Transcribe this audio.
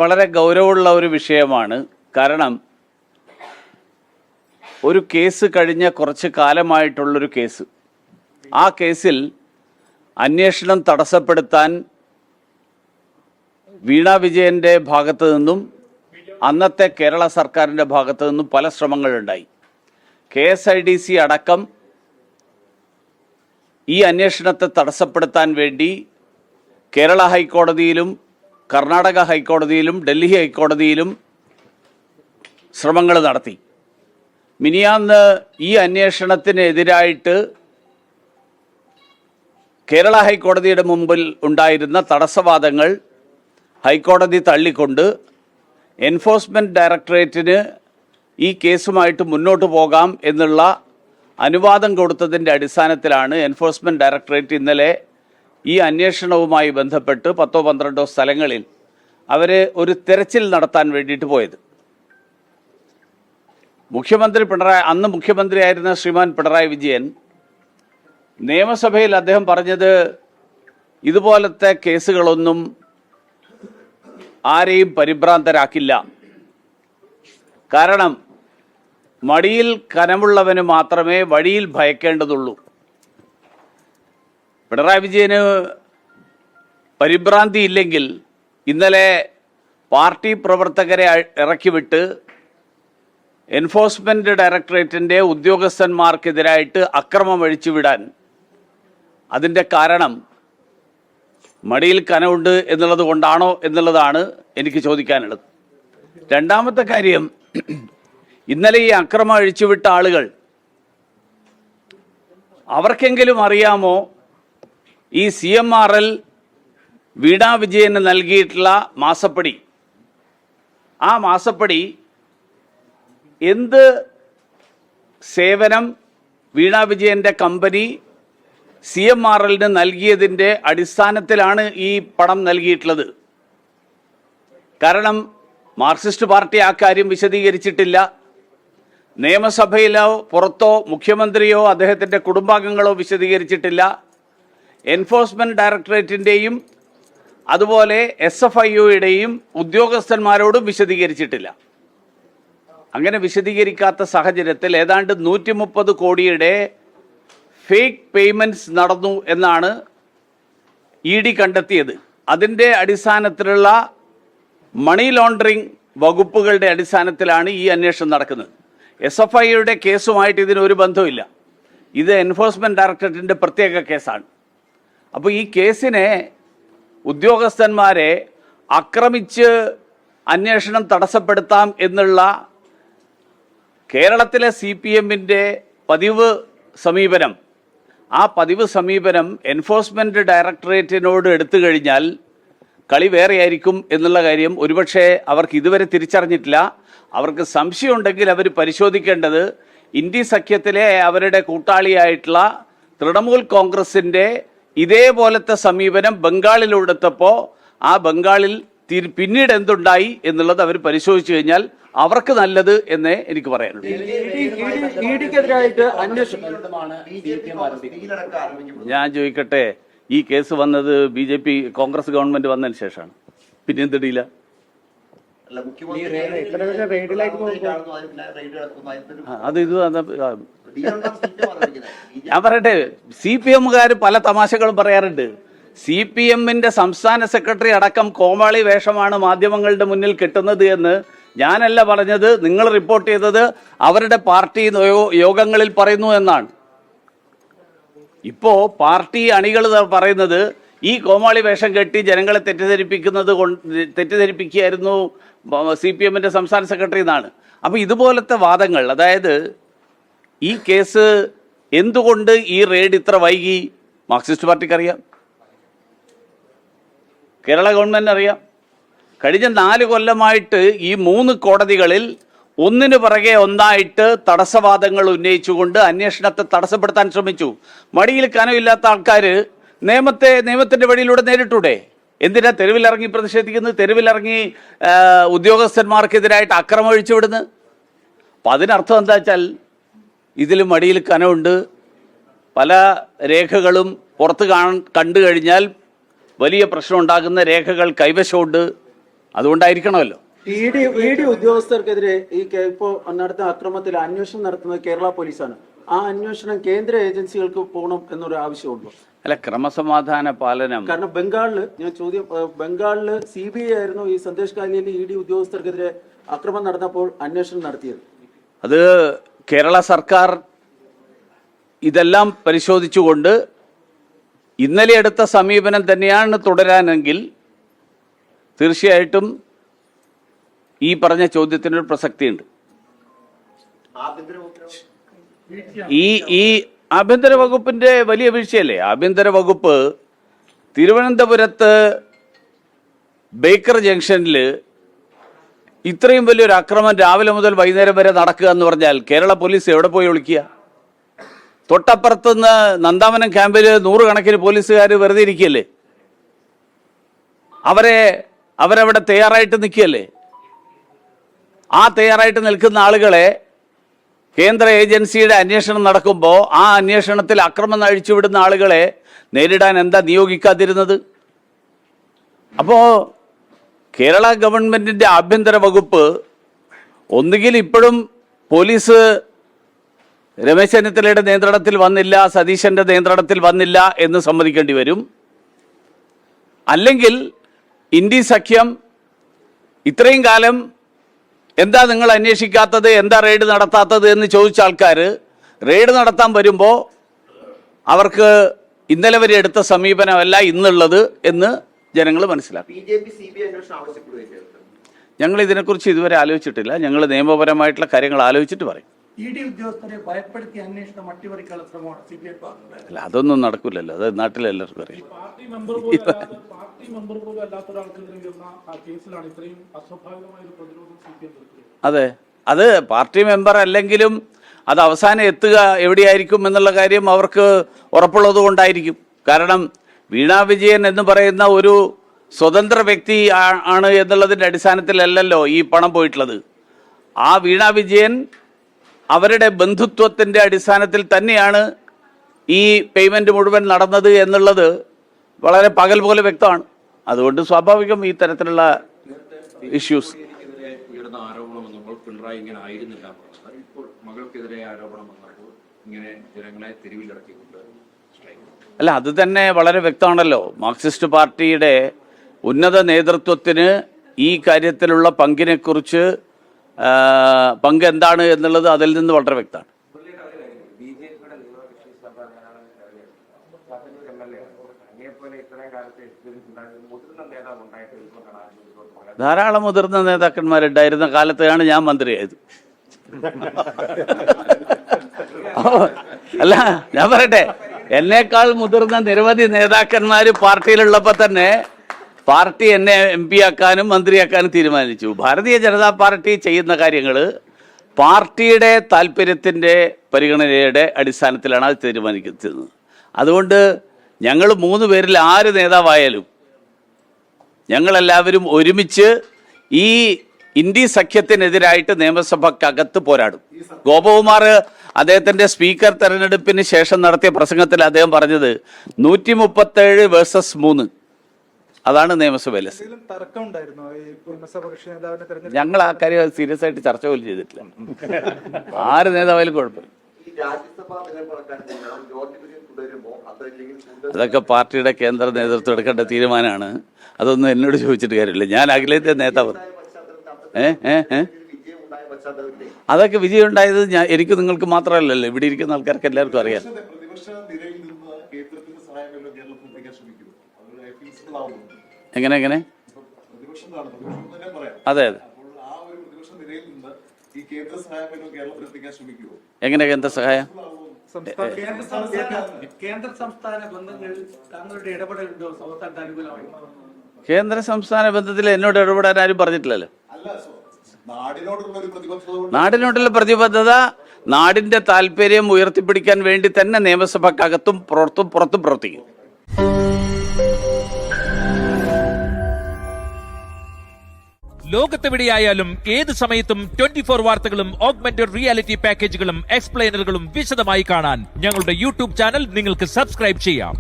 വളരെ ഗൗരവമുള്ള ഒരു വിഷയമാണ്. കാരണം ഒരു കേസ് കഴിഞ്ഞ കുറച്ച് കാലമായിട്ടുള്ളൊരു കേസ്, ആ കേസിൽ അന്വേഷണം തടസ്സപ്പെടുത്താൻ വീണ വിജയൻ്റെ ഭാഗത്തു നിന്നും അന്നത്തെ കേരള സർക്കാരിൻ്റെ ഭാഗത്തു നിന്നും പല ശ്രമങ്ങളുണ്ടായി. KSIDC അടക്കം ഈ അന്വേഷണത്തെ തടസ്സപ്പെടുത്താൻ വേണ്ടി കേരള ഹൈക്കോടതിയിലും കർണാടക ഹൈക്കോടതിയിലും ഡൽഹി ഹൈക്കോടതിയിലും ശ്രമങ്ങൾ നടത്തി. മിനിയാന്ന് ഈ അന്വേഷണത്തിനെതിരായിട്ട് കേരള ഹൈക്കോടതിയുടെ മുമ്പിൽ ഉണ്ടായിരുന്ന തടസ്സവാദങ്ങൾ ഹൈക്കോടതി തള്ളിക്കൊണ്ട് എൻഫോഴ്സ്മെൻറ്റ് ഡയറക്ടറേറ്റിന് ഈ കേസുമായിട്ട് മുന്നോട്ട് പോകാം എന്നുള്ള അനുവാദം കൊടുത്തതിൻ്റെ അടിസ്ഥാനത്തിലാണ് എൻഫോഴ്സ്മെൻറ്റ് ഡയറക്ടറേറ്റ് ഇന്നലെ ഈ അന്വേഷണവുമായി ബന്ധപ്പെട്ട് 10-12 സ്ഥലങ്ങളിൽ അവർ ഒരു തെരച്ചിൽ നടത്താൻ വേണ്ടിയിട്ട് പോയത്. അന്ന് മുഖ്യമന്ത്രിയായിരുന്ന ശ്രീമാൻ പിണറായി വിജയൻ നിയമസഭയിൽ അദ്ദേഹം പറഞ്ഞത്, ഇതുപോലത്തെ കേസുകളൊന്നും ആരെയും പരിഭ്രാന്തരാക്കില്ല. കാരണം മടിയിൽ കനമുള്ളവന് മാത്രമേ വഴിയിൽ ഭയക്കേണ്ടതുള്ളൂ. പിണറായി വിജയന് പരിഭ്രാന്തി ഇല്ലെങ്കിൽ ഇന്നലെ പാർട്ടി പ്രവർത്തകരെ ഇറക്കിവിട്ട് എൻഫോഴ്സ്മെൻറ്റ് ഡയറക്ടറേറ്റിൻ്റെ ഉദ്യോഗസ്ഥന്മാർക്കെതിരായിട്ട് അക്രമം അഴിച്ചുവിടാൻ അതിൻ്റെ കാരണം മടിയിൽ കനമുണ്ട് എന്നുള്ളത് കൊണ്ടാണോ എന്നുള്ളതാണ് എനിക്ക് ചോദിക്കാനുള്ളത്. രണ്ടാമത്തെ കാര്യം, ഇന്നലെ ഈ അക്രമം അഴിച്ചുവിട്ട ആളുകൾ, അവർക്കെങ്കിലും അറിയാമോ ഈ CMRL വീണ വിജയന് നൽകിയിട്ടുള്ള മാസപ്പടി, ആ മാസപ്പടി എന്ത് സേവനം വീണ വിജയൻ്റെ കമ്പനി CMRLന് നൽകിയതിൻ്റെ അടിസ്ഥാനത്തിലാണ് ഈ പണം നൽകിയിട്ടുള്ളത്? കാരണം മാർക്സിസ്റ്റ് പാർട്ടി ആ കാര്യം വിശദീകരിച്ചിട്ടില്ല. നിയമസഭയിലോ പുറത്തോ മുഖ്യമന്ത്രിയോ അദ്ദേഹത്തിൻ്റെ കുടുംബാംഗങ്ങളോ വിശദീകരിച്ചിട്ടില്ല. എൻഫോഴ്സ്മെൻറ്റ് ഡയറക്ടറേറ്റിൻ്റെയും അതുപോലെ SFIOയുടെയും ഉദ്യോഗസ്ഥന്മാരോടും വിശദീകരിച്ചിട്ടില്ല. അങ്ങനെ വിശദീകരിക്കാത്ത സാഹചര്യത്തിൽ ഏതാണ്ട് 130 കോടിയുടെ ഫേക്ക് പേയ്മെൻറ്റ്സ് നടന്നു എന്നാണ് ED കണ്ടെത്തിയത്. അതിൻ്റെ അടിസ്ഥാനത്തിലുള്ള മണി ലോണ്ടറിങ് വകുപ്പുകളുടെ അടിസ്ഥാനത്തിലാണ് ഈ അന്വേഷണം നടക്കുന്നത്. SFIയുടെ കേസുമായിട്ട് ഇതിനൊരു ബന്ധവുമില്ല. ഇത് എൻഫോഴ്സ്മെൻറ്റ് ഡയറക്ടറേറ്റിൻ്റെ പ്രത്യേക കേസാണ്. അപ്പോൾ ഈ കേസിനെ ഉദ്യോഗസ്ഥന്മാരെ ആക്രമിച്ച് അന്വേഷണം തടസ്സപ്പെടുത്താം എന്നുള്ള കേരളത്തിലെ CPMൻ്റെ പതിവ് സമീപനം, ആ പതിവ് സമീപനം എൻഫോഴ്സ്മെൻറ്റ് ഡയറക്ടറേറ്റിനോട് എടുത്തു കഴിഞ്ഞാൽ കളി വേറെയായിരിക്കും എന്നുള്ള കാര്യം ഒരുപക്ഷെ അവർക്ക് ഇതുവരെ തിരിച്ചറിഞ്ഞിട്ടില്ല. അവർക്ക് സംശയമുണ്ടെങ്കിൽ അവർ പരിശോധിക്കേണ്ടത് ഇന്ത്യ സഖ്യത്തിലെ അവരുടെ കൂട്ടാളിയായിട്ടുള്ള തൃണമൂൽ കോൺഗ്രസിൻ്റെ ഇതേപോലത്തെ സമീപനം ബംഗാളിലെടുത്തപ്പോൾ ആ ബംഗാളിൽ പിന്നീട് എന്തുണ്ടായി എന്നുള്ളത് അവർ പരിശോധിച്ചു കഴിഞ്ഞാൽ അവർക്ക് നല്ലത് എന്നേ എനിക്ക് പറയാനുള്ളൂ. ഞാൻ ചോദിക്കട്ടെ, ഈ കേസ് വന്നത് BJP കോൺഗ്രസ് ഗവൺമെന്റ് വന്നതിന് ശേഷമാണ്. പിന്നെ എന്തിടിയില്ല? ഞാൻ പറയട്ടെ, CPMകാർ പല തമാശകളും പറയാറുണ്ട്. CPMന്റെ സംസ്ഥാന സെക്രട്ടറി അടക്കം കോമാളി വേഷമാണ് മാധ്യമങ്ങളുടെ മുന്നിൽ കിട്ടുന്നത് എന്ന് ഞാനല്ല പറഞ്ഞത്. നിങ്ങൾ റിപ്പോർട്ട് ചെയ്തത് അവരുടെ പാർട്ടി യോഗങ്ങളിൽ പറയുന്നു എന്നാണ്. ഇപ്പോൾ പാർട്ടി അണികൾ പറയുന്നത് ഈ കോമാളി വേഷം കെട്ടി ജനങ്ങളെ തെറ്റിദ്ധരിപ്പിക്കുകയായിരുന്നു CPMന്റെ സംസ്ഥാന സെക്രട്ടറി എന്നാണ്. അപ്പോൾ ഇതുപോലത്തെ വാദങ്ങൾ, അതായത് ഈ കേസ് എന്തുകൊണ്ട് ഈ റെയ്ഡ് ഇത്ര വൈകി, മാർക്സിസ്റ്റ് പാർട്ടിക്ക് അറിയാം, കേരള ഗവൺമെൻറ് അറിയാം. കഴിഞ്ഞ 4 കൊല്ലമായിട്ട് ഈ 3 കോടതികളിൽ ഒന്നിനു പിറകെ ഒന്നായിട്ട് തടസ്സവാദങ്ങൾ ഉന്നയിച്ചുകൊണ്ട് അന്വേഷണത്തെ തടസ്സപ്പെടുത്താൻ ശ്രമിച്ചു. മടിയിൽ കനമില്ലാത്ത ആൾക്കാർ നിയമത്തിൻ്റെ വഴിയിലൂടെ നേരിട്ടൂടെ? എന്തിനാ തെരുവിലിറങ്ങി പ്രതിഷേധിക്കുന്നത്? തെരുവിലിറങ്ങി ഉദ്യോഗസ്ഥന്മാർക്കെതിരായിട്ട് അക്രമം ഒഴിച്ചുവിടുന്നത്? അപ്പം അതിനർത്ഥം എന്താ വെച്ചാൽ ഇതിൽ മടിയിൽ കനമുണ്ട്, പല രേഖകളും പുറത്ത് കണ്ടു കഴിഞ്ഞാൽ വലിയ പ്രശ്നം ഉണ്ടാകുന്ന രേഖകൾ കൈവശമുണ്ട് അതുകൊണ്ടായിരിക്കണമല്ലോ. ഇ ഡി ഉദ്യോഗസ്ഥർക്കെതിരെ ഇപ്പോൾ നടത്തുന്ന അക്രമത്തിൽ അന്വേഷണം നടത്തുന്നത് കേരള പോലീസാണ്. ആ അന്വേഷണം കേന്ദ്ര ഏജൻസികൾക്ക് പോകണം എന്നൊരു ആവശ്യമുണ്ടോ? അല്ല, ക്രമസമാധാന പാലനം. കാരണം ബംഗാളില് CBI ആയിരുന്നു ഈ സന്ദേശ് കാലിയിൽ ഇ ഡി ഉദ്യോഗസ്ഥർക്കെതിരെ അക്രമം നടന്നപ്പോൾ അന്വേഷണം നടത്തിയത്. അത് കേരള സർക്കാർ ഇതെല്ലാം പരിശോധിച്ചുകൊണ്ട് ഇന്നലെ എടുത്ത സമീപനം തന്നെയാണ് തുടരാനെങ്കിൽ തീർച്ചയായിട്ടും ഈ പറഞ്ഞ ചോദ്യത്തിനൊരു പ്രസക്തിയുണ്ട്. ഈ ആഭ്യന്തര വകുപ്പിന്റെ വലിയ വീഴ്ചയല്ലേ? ആഭ്യന്തര വകുപ്പ് തിരുവനന്തപുരത്ത് ബേക്കർ ജംഗ്ഷനിൽ ഇത്രയും വലിയൊരു അക്രമം രാവിലെ മുതൽ വൈകുന്നേരം വരെ നടക്കുക എന്ന് പറഞ്ഞാൽ കേരള പോലീസ് എവിടെ പോയി ഒളിക്കുക? തൊട്ടപ്പുറത്തുനിന്ന് നന്ദാവനം ക്യാമ്പിൽ 100 കണക്കിന് പോലീസുകാർ വെറുതെ ഇരിക്കുകയല്ലേ? അവരവിടെ തയ്യാറായിട്ട് നിൽക്കുകയല്ലേ? ആ തയ്യാറായിട്ട് നിൽക്കുന്ന ആളുകളെ കേന്ദ്ര ഏജൻസിയുടെ അന്വേഷണം നടക്കുമ്പോൾ ആ അന്വേഷണത്തിൽ അക്രമം അഴിച്ചുവിടുന്ന ആളുകളെ നേരിടാൻ എന്താ നിയോഗിക്കാതിരുന്നത്? അപ്പോൾ കേരള ഗവൺമെന്റിന്റെ ആഭ്യന്തര വകുപ്പ് ഒന്നുകിൽ ഇപ്പോഴും പോലീസ് രമേശ് ചെന്നിത്തലയുടെ നിയന്ത്രണത്തിൽ വന്നില്ല, സതീശന്റെ നിയന്ത്രണത്തിൽ വന്നില്ല എന്ന് സമ്മതിക്കേണ്ടി വരും. അല്ലെങ്കിൽ ഇന്ത്യ സഖ്യം ഇത്രയും കാലം എന്താ നിങ്ങൾ അന്വേഷിക്കാത്തത്, എന്താ റെയ്ഡ് നടത്താത്തത് എന്ന് ചോദിച്ച ആൾക്കാർ റെയ്ഡ് നടത്താൻ വരുമ്പോൾ അവർക്ക് ഇന്നലെ വരെ എടുത്ത സമീപനമല്ല ഇന്നുള്ളത് എന്ന് ജനങ്ങൾ മനസ്സിലാക്കും. ഞങ്ങൾ ഇതിനെക്കുറിച്ച് ഇതുവരെ ആലോചിച്ചിട്ടില്ല. ഞങ്ങൾ നിയമപരമായിട്ടുള്ള കാര്യങ്ങൾ ആലോചിച്ചിട്ട് പറയും. അല്ല, അതൊന്നും നടക്കില്ലല്ലോ. അത് നാട്ടിലെല്ലാവർക്കും അറിയാം. അതെ, അത് പാർട്ടി മെമ്പർ അല്ലെങ്കിലും അത് അവസാനം എത്തുക എവിടെയായിരിക്കും എന്നുള്ള കാര്യം അവർക്ക് ഉറപ്പുള്ളത് കൊണ്ടായിരിക്കും. കാരണം വീണ വിജയൻ എന്ന് പറയുന്ന ഒരു സ്വതന്ത്ര വ്യക്തി ആണ് എന്നുള്ളതിൻ്റെ അടിസ്ഥാനത്തിലല്ലല്ലോ ഈ പണം പോയിട്ടുള്ളത്. ആ വീണ വിജയൻ അവരുടെ ബന്ധുത്വത്തിൻ്റെ അടിസ്ഥാനത്തിൽ തന്നെയാണ് ഈ പേയ്മെൻറ്റ് മുഴുവൻ നടന്നത് എന്നുള്ളത് വളരെ പകൽ പോലെ വ്യക്തമാണ്. അതുകൊണ്ട് സ്വാഭാവികം ഈ തരത്തിലുള്ള ഇഷ്യൂസ്. ആരോപണം വന്നപ്പോൾ പിണറായി ഇങ്ങനെ ആയിരുന്നില്ല, ഇപ്പോൾ മകൾക്കെതിരെ ആരോപണം വന്നപ്പോൾ ഇങ്ങനെ ജനങ്ങളെ തെരുവിലിറക്കിക്കൊണ്ട്. അല്ല, അത് തന്നെ വളരെ വ്യക്തമാണല്ലോ. മാർക്സിസ്റ്റ് പാർട്ടിയുടെ ഉന്നത നേതൃത്വത്തിന് ഈ കാര്യത്തിലുള്ള പങ്കിനെക്കുറിച്ച് പങ്ക് എന്താണ് എന്നുള്ളത് അതിൽ നിന്ന് വളരെ വ്യക്തമാണ്. ധാരാളം മുതിർന്ന നേതാക്കന്മാരുണ്ടായിരുന്ന കാലത്താണ് ഞാൻ മന്ത്രിയായത്. അല്ല, ഞാൻ പറയട്ടെ, എന്നേക്കാൾ മുതിർന്ന നിരവധി നേതാക്കന്മാർ പാർട്ടിയിലുള്ളപ്പോൾ തന്നെ പാർട്ടി എന്നെ MP ആക്കാനും മന്ത്രിയാക്കാനും തീരുമാനിച്ചു. ഭാരതീയ ജനതാ പാർട്ടി ചെയ്യുന്ന കാര്യങ്ങൾ പാർട്ടിയുടെ താല്പര്യത്തിൻ്റെ പരിഗണനയുടെ അടിസ്ഥാനത്തിലാണ് അത് തീരുമാനിക്കുന്നത്. അതുകൊണ്ട് ഞങ്ങൾ 3 പേരിൽ ആര് നേതാവായാലും ഞങ്ങളെല്ലാവരും ഒരുമിച്ച് ഈ ഇന്ത്യ സഖ്യത്തിനെതിരായിട്ട് നിയമസഭക്കകത്ത് പോരാടും. ഗോപകുമാർ അദ്ദേഹത്തിൻ്റെ സ്പീക്കർ തെരഞ്ഞെടുപ്പിന് ശേഷം നടത്തിയ പ്രസംഗത്തിൽ അദ്ദേഹം പറഞ്ഞത് 137 vs 3. അതാണ് നിയമസഭയിൽ. ഞങ്ങൾ ആ കാര്യം സീരിയസ് ആയിട്ട് ചർച്ച പോലും ചെയ്തിട്ടില്ല. ആര് നേതാവായാലും കുഴപ്പമില്ല. അതൊക്കെ പാർട്ടിയുടെ കേന്ദ്ര നേതൃത്വം എടുക്കേണ്ട തീരുമാനമാണ്. അതൊന്നും എന്നോട് ചോദിച്ചിട്ട് കാര്യമില്ല. ഞാൻ അഖിലേന്ത്യാ നേതാവ്. അതൊക്കെ വിജയം ഉണ്ടായത് എനിക്ക് നിങ്ങൾക്ക് മാത്രമല്ലല്ലോ, ഇവിടെ ഇരിക്കുന്ന ആൾക്കാർക്ക് എല്ലാവർക്കും അറിയാം. എങ്ങനെ അതെ അതെ എങ്ങനെ കേന്ദ്ര സഹായം? കേന്ദ്ര സംസ്ഥാന ബന്ധത്തിൽ എന്നോട് ഇടപെടാൻ ആരും പറഞ്ഞിട്ടില്ലല്ലോ. നാടിനോടുള്ള പ്രതിബദ്ധത, നാടിന്റെ താല്പര്യം ഉയർത്തിപ്പിടിക്കാൻ വേണ്ടി തന്നെ നിയമസഭക്കകത്തും പുറത്തും പ്രവർത്തിക്കും. ലോകത്തെവിടെയായാലും ഏത് സമയത്തും 24 വാർത്തകളും ഓഗ്മെന്റഡ് റിയാലിറ്റി പാക്കേജുകളും എക്സ്പ്ലെയിനറുകളും വിശദമായി കാണാൻ ഞങ്ങളുടെ YouTube ചാനൽ നിങ്ങൾക്ക് സബ്സ്ക്രൈബ് ചെയ്യാം.